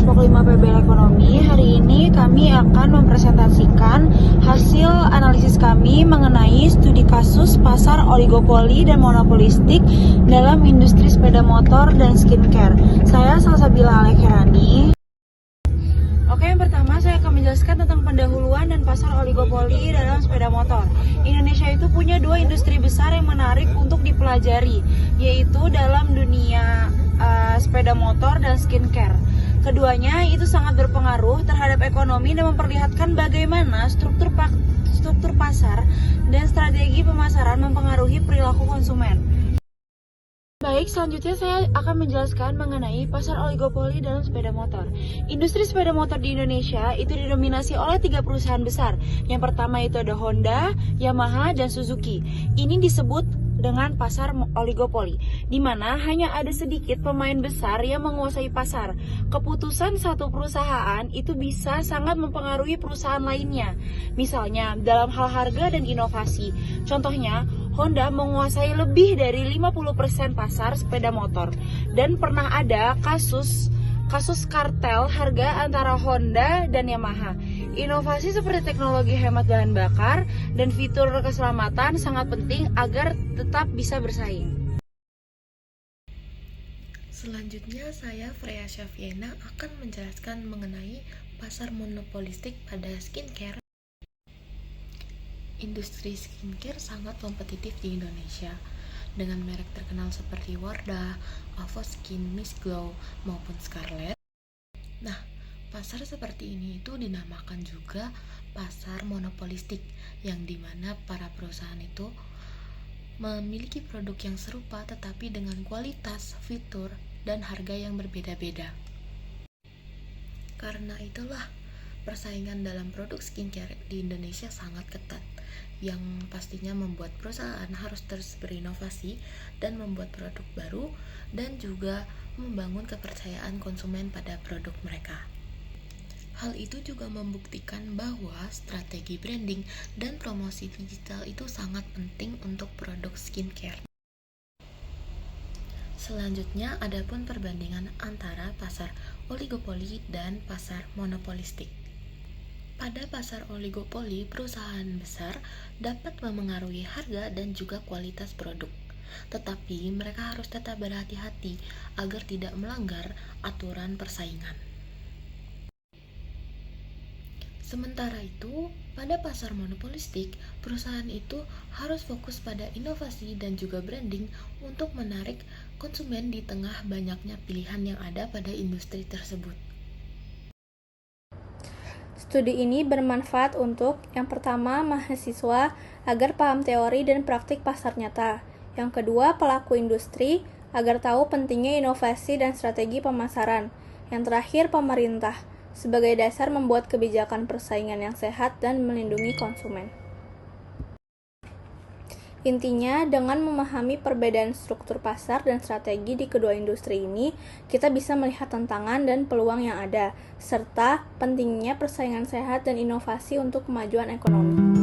kelompok 5 PBL Ekonomi. Hari ini kami akan mempresentasikan hasil analisis kami mengenai studi kasus pasar oligopoli dan monopolistik dalam industri sepeda motor dan skincare. Saya Salsabila Alekherani. Oke, yang pertama saya akan menjelaskan tentang pendahuluan dan pasar oligopoli dalam sepeda motor. Indonesia itu punya dua industri besar yang menarik untuk dipelajari, yaitu dalam dunia sepeda motor dan skincare. Keduanya itu sangat berpengaruh terhadap ekonomi dan memperlihatkan bagaimana struktur pasar dan strategi pemasaran mempengaruhi perilaku konsumen. Baik, selanjutnya saya akan menjelaskan mengenai pasar oligopoli dalam sepeda motor. Industri sepeda motor di Indonesia itu didominasi oleh 3 perusahaan besar. Yang pertama itu ada Honda, Yamaha, dan Suzuki. Ini disebut dengan pasar oligopoli, di mana hanya ada sedikit pemain besar yang menguasai pasar. Keputusan satu perusahaan itu bisa sangat mempengaruhi perusahaan lainnya. Misalnya dalam hal harga dan inovasi. Contohnya, Honda menguasai lebih dari 50% pasar sepeda motor, dan pernah ada kasus kartel harga antara Honda dan Yamaha. Inovasi seperti teknologi hemat bahan bakar dan fitur keselamatan sangat penting agar tetap bisa bersaing. Selanjutnya saya Freya Syafiena akan menjelaskan mengenai pasar monopolistik pada skincare. Industri skincare sangat kompetitif di Indonesia dengan merek terkenal seperti Wardah, Avoskin, Miss Glow, maupun Scarlett. Nah, pasar seperti ini itu dinamakan juga pasar monopolistik, yang dimana para perusahaan itu memiliki produk yang serupa tetapi dengan kualitas, fitur, dan harga yang berbeda-beda. Karena itulah persaingan dalam produk skincare di Indonesia sangat ketat, yang pastinya membuat perusahaan harus terus berinovasi dan membuat produk baru dan juga membangun kepercayaan konsumen pada produk mereka. Hal itu juga membuktikan bahwa strategi branding dan promosi digital itu sangat penting untuk produk skincare. Selanjutnya, adapun perbandingan antara pasar oligopoli dan pasar monopolistik. Pada pasar oligopoli, perusahaan besar dapat memengaruhi harga dan juga kualitas produk. Tetapi mereka harus tetap berhati-hati agar tidak melanggar aturan persaingan. Sementara itu, pada pasar monopolistik, perusahaan itu harus fokus pada inovasi dan juga branding untuk menarik konsumen di tengah banyaknya pilihan yang ada pada industri tersebut. Studi ini bermanfaat untuk, yang pertama, mahasiswa agar paham teori dan praktik pasar nyata. Yang kedua, pelaku industri agar tahu pentingnya inovasi dan strategi pemasaran. Yang terakhir, pemerintah sebagai dasar membuat kebijakan persaingan yang sehat dan melindungi konsumen. Intinya, dengan memahami perbedaan struktur pasar dan strategi di kedua industri ini, kita bisa melihat tantangan dan peluang yang ada, serta pentingnya persaingan sehat dan inovasi untuk kemajuan ekonomi.